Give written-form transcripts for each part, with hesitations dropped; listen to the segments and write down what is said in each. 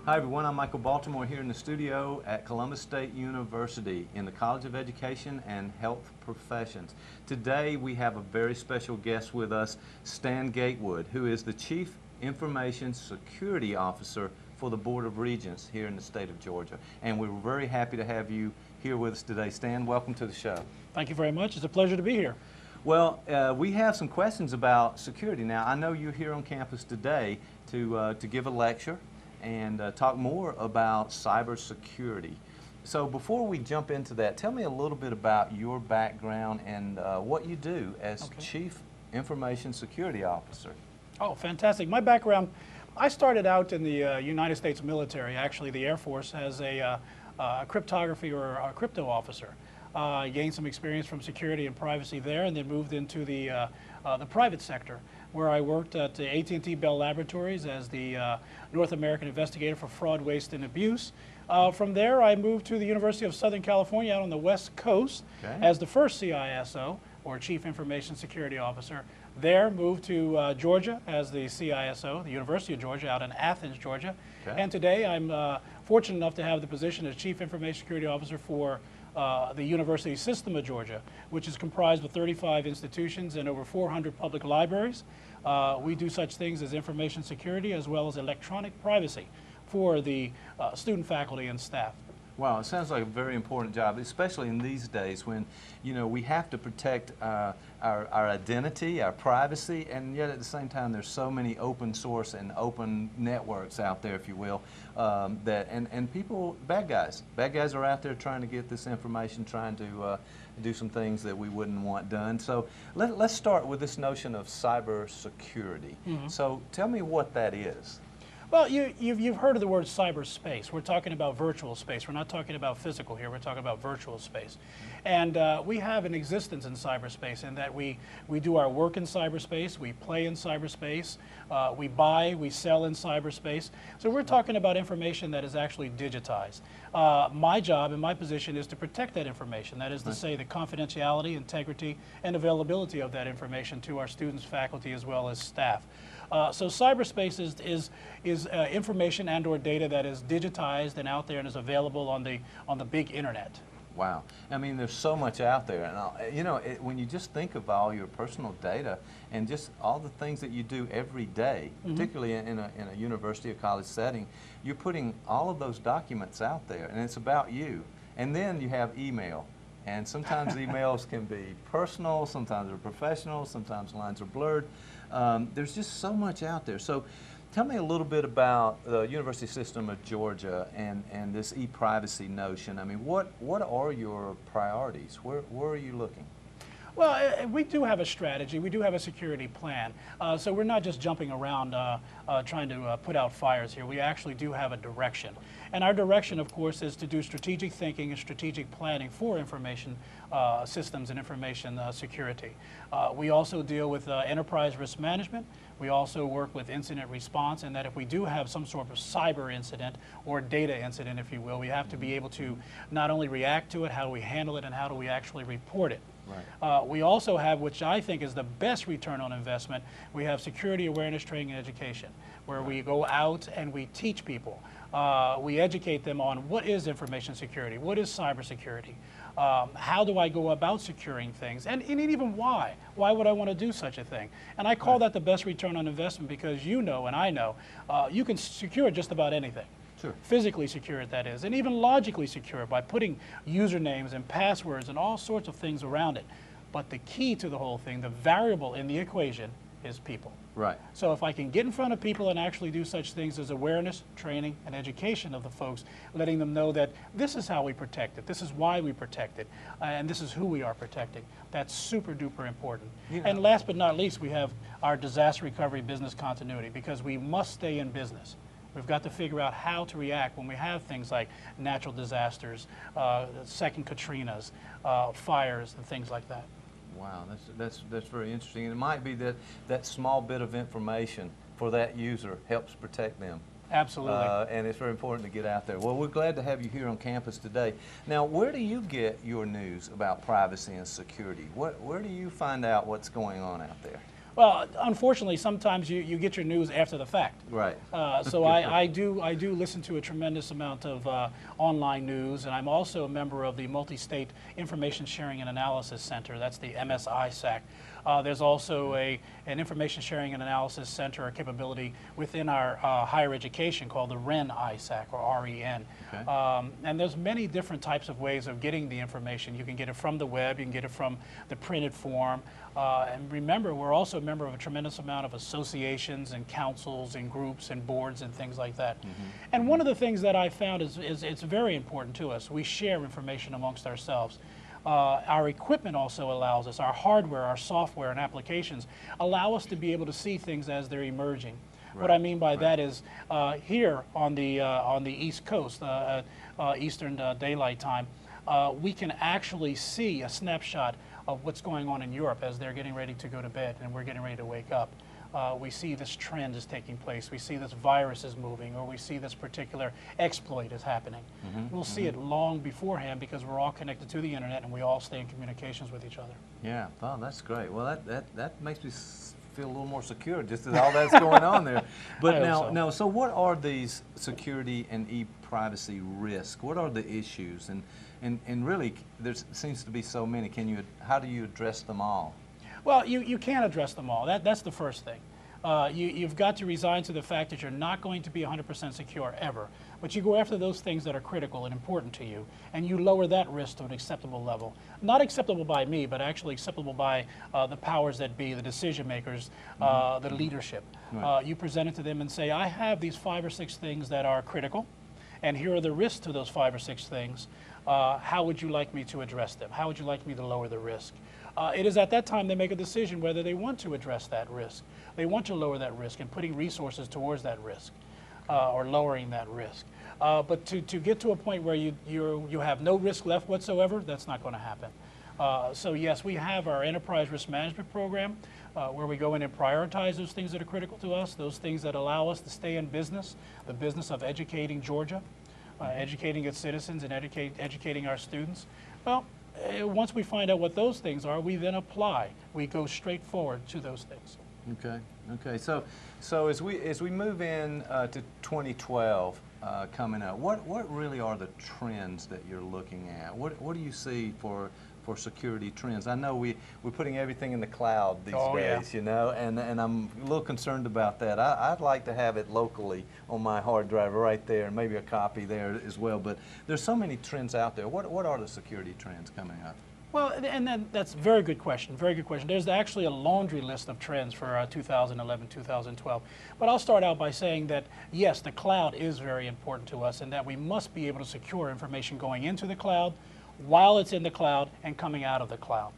Hi everyone, I'm Michael Baltimore here in the studio at Columbus State University in the College of Education and Health Professions. Today we have a very special guest with us, Stan Gatewood, who is the Chief Information Security Officer for the Board of Regents here in the state of Georgia. And we're very happy to have you here with us today. Stan, welcome to the show. Thank you very much. It's a pleasure to be here. Well, we have some questions about security. Now, I know you're here on campus today to give a lecture and talk more about cybersecurity. So before we jump into that, tell me a little bit about your background and what you do as Chief Information Security Officer. Oh, fantastic. My background, I started out in the United States military, actually the Air Force, as a cryptography or a crypto officer. Gained some experience from security and privacy there, and then moved into the private sector, where I worked at the AT&T Bell Laboratories as the North American Investigator for Fraud, Waste, and Abuse. From there, I moved to the University of Southern California out on the West Coast as the first CISO, or Chief Information Security Officer. There, moved to Georgia as the CISO, the University of Georgia, out in Athens, Georgia. And today, I'm fortunate enough to have the position as Chief Information Security Officer for the University System of Georgia, which is comprised of 35 institutions and over 400 public libraries. We do such things as information security as well as electronic privacy for the student, faculty, and staff. Wow, it sounds like a very important job, especially in these days when, you know, we have to protect our identity, our privacy, and yet at the same time there's so many open source and open networks out there, if you will, and people, bad guys are out there trying to get this information, trying to do some things that we wouldn't want done. So let's start with this notion of cybersecurity. So tell me what that is. Well, you've heard of the word cyberspace. We're talking about virtual space. We're not talking about physical here. We're talking about virtual space. And we have an existence in cyberspace in that we do our work in cyberspace, we play in cyberspace, we buy, we sell in cyberspace. So we're talking about information that is actually digitized. My job and my position is to protect that information. That is to say the confidentiality, integrity, and availability of that information to our students, faculty, as well as staff. So cyberspace is information and/or data that is digitized and out there and is available on the big internet. Wow, I mean, there's so much out there, and you know, when you just think of all your personal data and just all the things that you do every day, particularly in a university or college setting, you're putting all of those documents out there, and it's about you. And then you have email. And sometimes emails can be personal, sometimes they're professional, sometimes lines are blurred. There's just so much out there. So tell me a little bit about the University System of Georgia and this e-privacy notion. I mean, what are your priorities? Where are you looking? Well, we do have a strategy. We do have a security plan. So we're not just jumping around trying to put out fires here. We actually do have a direction. And our direction, of course, is to do strategic thinking and strategic planning for information systems and information security. We also deal with enterprise risk management. We also work with incident response, and that if we do have some sort of cyber incident or data incident, if you will, we have to be able to not only react to it, how do we handle it, and how do we actually report it. Right. We also have, which I think is the best return on investment, we have security awareness training and education, where we go out and we teach people. We educate them on what is information security, what is cybersecurity, how do I go about securing things, and even why. Why would I want to do such a thing? And I call that the best return on investment because you know and I know you can secure just about anything. Sure. Physically secure it, that is, and even logically secure it by putting usernames and passwords and all sorts of things around it. But the key to the whole thing, the variable in the equation, is people. Right. So if I can get in front of people and actually do such things as awareness, training, and education of the folks, letting them know that this is how we protect it, this is why we protect it, and this is who we are protecting, that's super duper important. Yeah. And last but not least, we have our disaster recovery business continuity, because we must stay in business. We've got to figure out how to react when we have things like natural disasters, second Katrinas, fires, and things like that. Wow, that's very interesting. And it might be that that small bit of information for that user helps protect them. Absolutely. And it's very important to get out there. Well, we're glad to have you here on campus today. Now, where do you get your news about privacy and security? Where do you find out what's going on out there? Well, unfortunately, sometimes you get your news after the fact. Right. So I do listen to a tremendous amount of online news, and I'm also a member of the Multi-State Information Sharing and Analysis Center. That's the MSISAC. There's also an Information Sharing and Analysis Center or capability within our higher education called the REN-ISAC, or REN. Okay. And there's many different types of ways of getting the information. You can get it from the web, you can get it from the printed form. And remember, we're also a member of a tremendous amount of associations and councils and groups and boards and things like that. And one of the things that I found is it's very important to us. We share information amongst ourselves. Our equipment also allows us, our hardware, our software and applications allow us to be able to see things as they're emerging. Right. What I mean by that is here on the East Coast, Eastern Daylight Time, we can actually see a snapshot of what's going on in Europe as they're getting ready to go to bed and we're getting ready to wake up. We see this trend is taking place. We see this virus is moving, or we see this particular exploit is happening. We'll see it long beforehand because we're all connected to the internet and we all stay in communications with each other. Yeah, oh, that's great. Well, that makes me feel a little more secure just as all that's going on there. But now, so what are these security and e-privacy risks? What are the issues? And really, there seems to be so many. How do you address them all? Well, you can't address them all. That's the first thing. You've got to resign to the fact that you're not going to be 100% secure ever. But you go after those things that are critical and important to you, and you lower that risk to an acceptable level. Not acceptable by me, but actually acceptable by the powers that be, the decision makers, the leadership. Right. You present it to them and say, I have these 5 or 6 things that are critical, and here are the risks to those 5 or 6 things. How would you like me to address them? How would you like me to lower the risk? It is at that time they make a decision whether they want to address that risk. They want to lower that risk and putting resources towards that risk or lowering that risk. But to get to a point where you have no risk left whatsoever, that's not going to happen. So yes, we have our enterprise risk management program where we go in and prioritize those things that are critical to us, those things that allow us to stay in business, the business of educating Georgia, educating its citizens and educating our students. Well, once we find out what those things are, we then apply. We go straight forward to those things. Okay. Okay. So as we move in to 2012 coming up, what really are the trends that you're looking at? What do you see for security trends? I know we're putting everything in the cloud these days, you know, and I'm a little concerned about that. I'd like to have it locally on my hard drive right there, and maybe a copy there as well. But there's so many trends out there. What are the security trends coming up? Well, and then that's a very good question, very good question. There's actually a laundry list of trends for 2011, 2012. But I'll start out by saying that, yes, the cloud is very important to us and that we must be able to secure information going into the cloud, while it's in the cloud, and coming out of the cloud.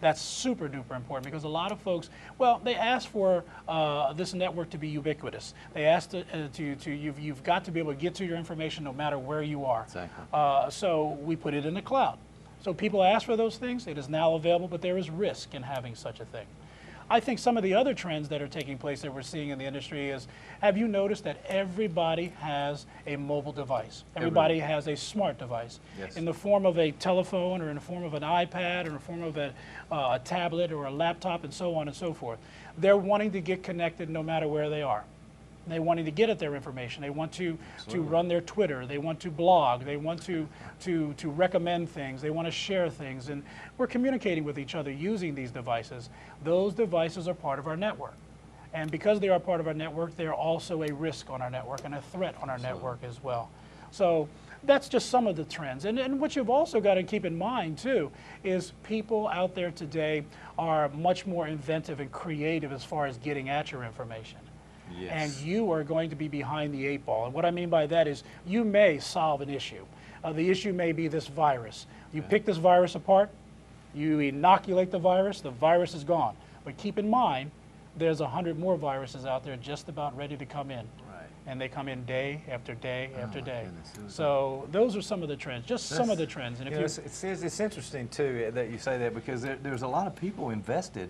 That's super duper important because a lot of folks, well, they ask for this network to be ubiquitous. They ask you've got to be able to get to your information no matter where you are. Exactly. So we put it in the cloud. So people ask for those things. It is now available, but there is risk in having such a thing. I think some of the other trends that are taking place that we're seeing in the industry is, have you noticed that everybody has a mobile device? Everybody has a smart device. Yes. In the form of a telephone or in the form of an iPad or in the form of a tablet or a laptop and so on and so forth. They're wanting to get connected no matter where they are. They wanting to get at their information. They want to run their Twitter. They want to blog. They want to recommend things. They want to share things. And we're communicating with each other using these devices. Those devices are part of our network. And because they are part of our network, they are also a risk on our network and a threat on our network as well. So that's just some of the trends. And what you've also got to keep in mind, too, is people out there today are much more inventive and creative as far as getting at your information. Yes. And you are going to be behind the 8 ball. And what I mean by that is you may solve an issue. The issue may be this virus. You pick this virus apart, you inoculate the virus is gone. But keep in mind, there's 100 more viruses out there just about ready to come in. Right. And they come in day after day after day. Goodness. So those are some of the trends, just some of the trends. And if it's interesting, too, that you say that because there's a lot of people invested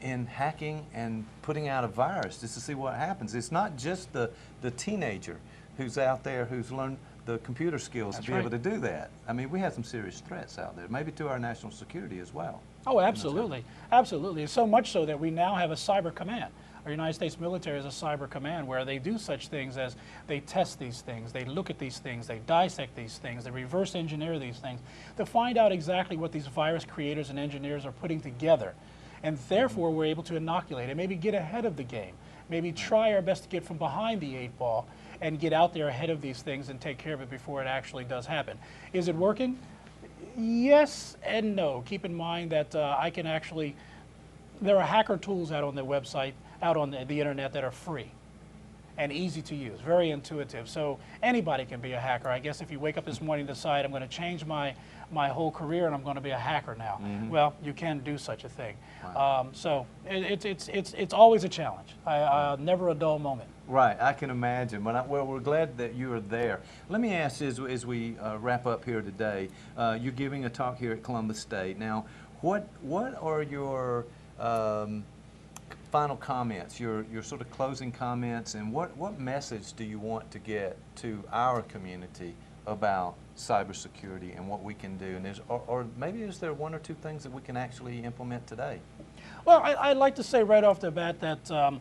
in hacking and putting out a virus just to see what happens. It's not just the teenager who's out there who's learned the computer skills That's to be right. able to do that. I mean, we have some serious threats out there, maybe to our national security as well. Oh, absolutely. Absolutely. So much so that we now have a cyber command. Our United States military is a cyber command where they do such things as they test these things, they look at these things, they dissect these things, they reverse engineer these things to find out exactly what these virus creators and engineers are putting together. And therefore, we're able to inoculate and maybe get ahead of the game, maybe try our best to get from behind the 8 ball and get out there ahead of these things and take care of it before it actually does happen. Is it working? Yes and no. Keep in mind that I can actually, there are hacker tools out on the website, out on the internet that are free and easy to use, very intuitive. So anybody can be a hacker. I guess if you wake up this morning and decide I'm going to change my whole career and I'm going to be a hacker now, well, you can do such a thing. Wow. So it's always a challenge. Never a dull moment. Right, I can imagine. Well, we're glad that you are there. Let me ask you, as we wrap up here today, you're giving a talk here at Columbus State. Now, what are your final comments, your sort of closing comments, and what message do you want to get to our community about cybersecurity and what we can do? And or maybe is there 1 or 2 things that we can actually implement today? Well, I'd like to say right off the bat that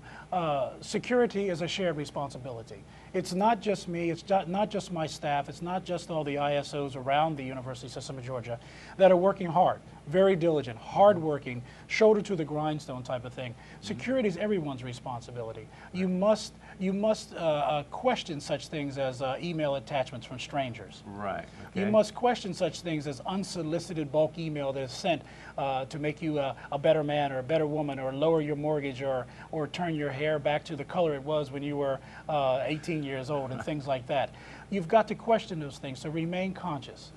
security is a shared responsibility. It's not just me, it's not just my staff, it's not just all the ISOs around the University System of Georgia that are working hard, very diligent, hardworking, shoulder to the grindstone type of thing. Security is everyone's responsibility. You must question such things as email attachments from strangers. Right. Okay. You must question such things as unsolicited bulk email that is sent to make you a better man or a better woman, or lower your mortgage, or turn your hair back to the color it was when you were 18 years old, and things like that. You've got to question those things, so remain conscious,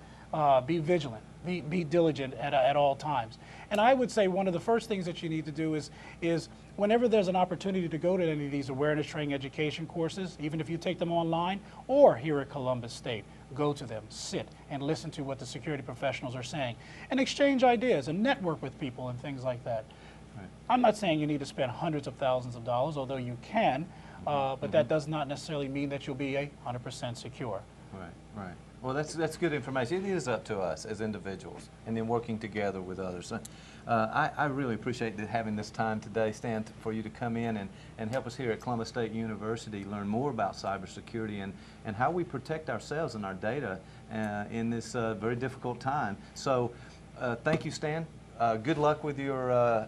be vigilant, be diligent at all times. And I would say one of the first things that you need to do is whenever there's an opportunity to go to any of these awareness training education courses, even if you take them online or here at Columbus State, go to them, sit and listen to what the security professionals are saying, and exchange ideas and network with people and things like that. Right. I'm not saying you need to spend hundreds of thousands of dollars, although you can, but that does not necessarily mean that you'll be 100% secure. Right, right. Well, that's good information. It is up to us as individuals, and then working together with others. I really appreciate having this time today, Stan, for you to come in and help us here at Columbus State University learn more about cybersecurity and how we protect ourselves and our data in this very difficult time. So thank you, Stan. Good luck with your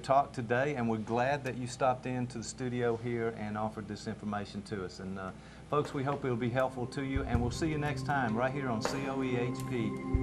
talk today, and we're glad that you stopped into the studio here and offered this information to us. And folks, we hope it'll be helpful to you, and we'll see you next time right here on COEHP.tv.